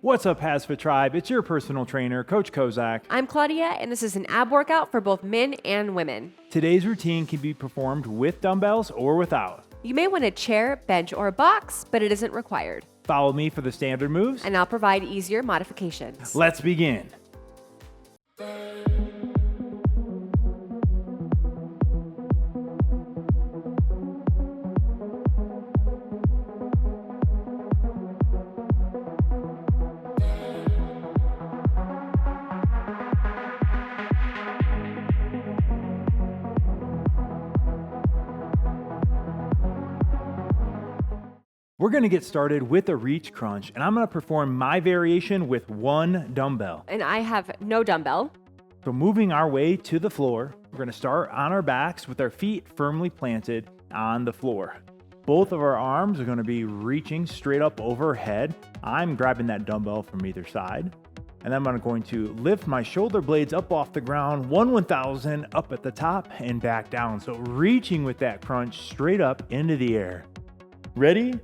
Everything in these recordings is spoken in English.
What's up, HASfit Tribe? It's your personal trainer, Coach Kozak. I'm Claudia, and this is an ab workout for both men and women. Today's routine can be performed with dumbbells or without. You may want a chair, bench, or a box, but it isn't required. Follow me for the standard moves, And I'll provide easier modifications. let's begin. We're going to get started with a reach crunch, and I'm going to perform my variation with one dumbbell. And I have no dumbbell. So moving our way to the floor, we're going to start on our backs with our feet firmly planted on the floor. Both of our arms are going to be reaching straight up overhead. I'm grabbing that dumbbell from either side. And then I'm going to lift my shoulder blades up off the ground, 1/1000 up at the top and back down. So reaching with that crunch straight up into the air. Ready?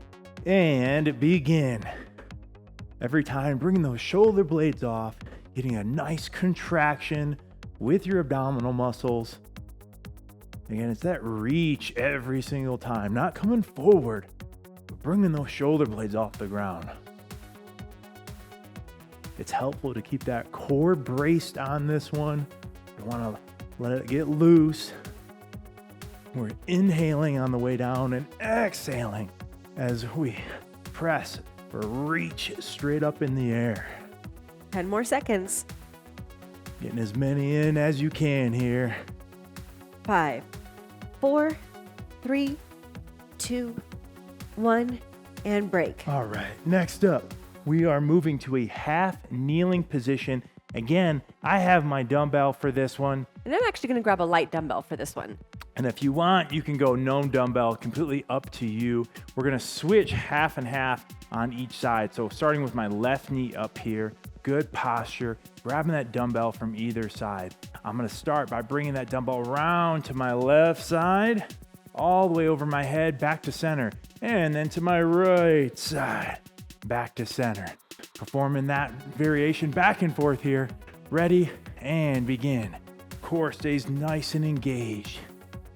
And begin. Every time, bringing those shoulder blades off, getting a nice contraction with your abdominal muscles. Again, it's that reach every single time, not coming forward, but bringing those shoulder blades off the ground. It's helpful to keep that core braced on this one. You want to let it get loose. We're inhaling on the way down and exhaling as we press or reach straight up in the air. 10 more seconds. Getting as many in as you can here. 5, 4, 3, 2, 1, and break. All right, next up, we are moving to a half kneeling position. Again, I have my dumbbell for this one. And I'm actually going to grab a light dumbbell for this one. And if you want, you can go no dumbbell, completely up to you. We're gonna switch half and half on each side. So starting with my left knee up here, good posture, grabbing that dumbbell from either side. I'm gonna start by bringing that dumbbell around to my left side, all the way over my head, back to center, and then to my right side, back to center. Performing that variation back and forth here. Ready, and begin. Core stays nice and engaged.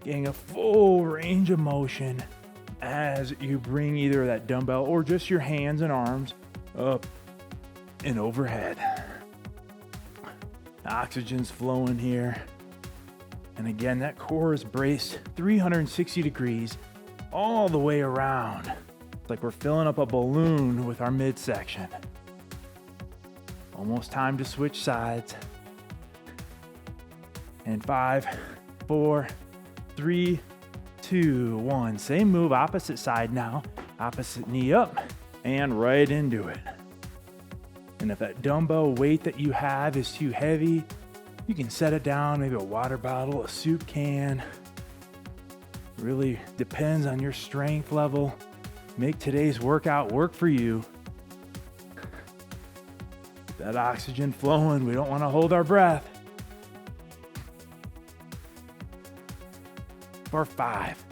Getting a full range of motion as you bring either that dumbbell or just your hands and arms up and overhead. Oxygen's flowing here. And again, that core is braced 360 degrees all the way around. It's like we're filling up a balloon with our midsection. Almost time to switch sides. And 5, 4, 3, 2, 1. Same move, opposite side now. Opposite knee up and right into it. And if that dumbbell weight that you have is too heavy, you can set it down, maybe a water bottle, a soup can. Really depends on your strength level. Make today's workout work for you. That oxygen flowing, we don't want to hold our breath. For 5,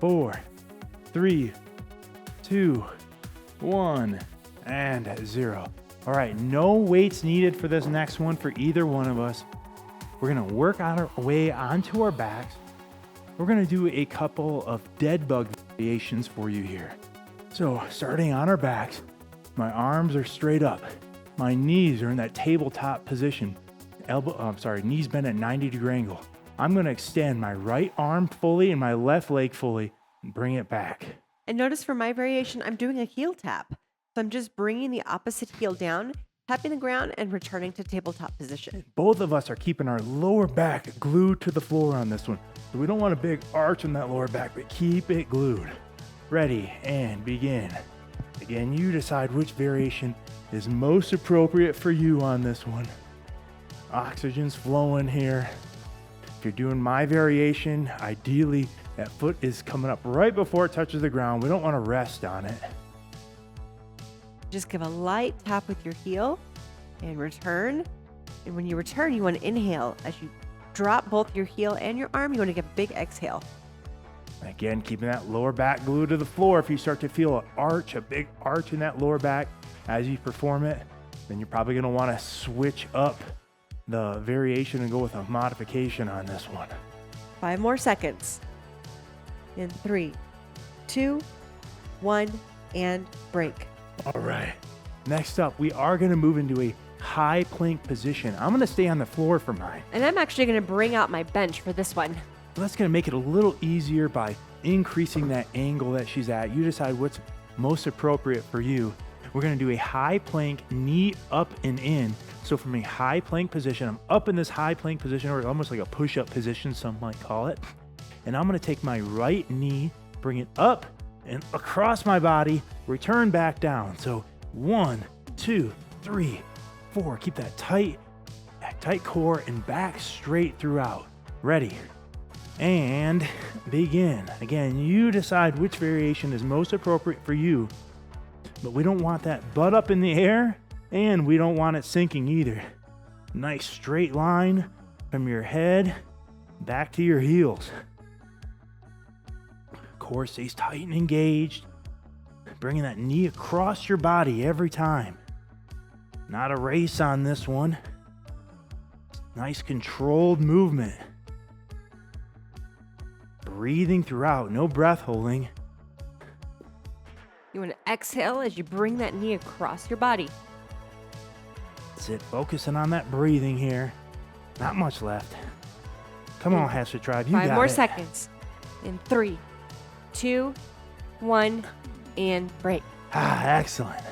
4, 3, 2, 1, and 0. All right, no weights needed for this next one for either one of us. We're gonna work on our way onto our backs. We're gonna do a couple of dead bug variations for you here. So starting on our backs, my arms are straight up. My knees are in that tabletop position. Knees bent at 90-degree angle. I'm going to extend my right arm fully and my left leg fully and bring it back. And notice for my variation, I'm doing a heel tap. So I'm just bringing the opposite heel down, tapping the ground, and returning to tabletop position. Both of us are keeping our lower back glued to the floor on this one. So we don't want a big arch in that lower back, but keep it glued. Ready, and begin. Again, you decide which variation is most appropriate for you on this one. Oxygen's flowing here. If you're doing my variation, ideally that foot is coming up right before it touches the ground. We don't want to rest on it. Just give a light tap with your heel and return. And when you return, you want to inhale. As you drop both your heel and your arm, you want to give a big exhale. Again, keeping that lower back glued to the floor. If you start to feel an arch, a big arch in that lower back, as you perform it, then you're probably gonna wanna switch up the variation and go with a modification on this one. 5 more seconds. In 3, 2, 1, and break. All right. Next up, we are gonna move into a high plank position. I'm gonna stay on the floor for mine. And I'm actually going to bring out my bench for this one. That's gonna make it a little easier by increasing that angle that she's at. You decide what's most appropriate for you. We're gonna do a high plank, knee up and in. So from a high plank position, I'm up in this high plank position, or almost like a push-up position, some might call it. And I'm gonna take my right knee, bring it up and across my body, return back down. So 1, 2, 3, 4. Keep that tight core and back straight throughout. Ready? And begin. Again, you decide which variation is most appropriate for you, but we don't want that butt up in the air and we don't want it sinking either. Nice straight line from your head back to your heels. Core stays tight and engaged. Bringing that knee across your body every time. Not a race on this one. Nice controlled movement. Breathing throughout, no breath holding. You want to exhale as you bring that knee across your body. That's it, focusing on that breathing here. Not much left. Come on, HASfit Tribe, you got it. 5 more seconds. In 3, 2, 1, and break. Excellent.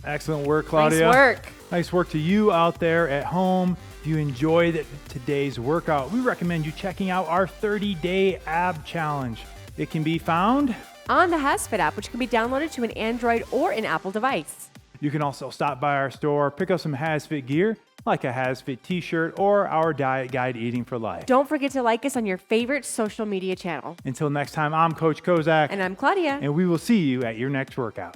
Excellent work, Claudia. Nice work. Nice work to you out there at home. If you enjoyed today's workout, we recommend you checking out our 30-day ab challenge. It can be found on the HASfit app, which can be downloaded to an Android or an Apple device. You can also stop by our store, pick up some HASfit gear, like a HASfit t-shirt or our diet guide, Eating for Life. Don't forget to like us on your favorite social media channel. Until next time, I'm Coach Kozak. And I'm Claudia. And we will see you at your next workout.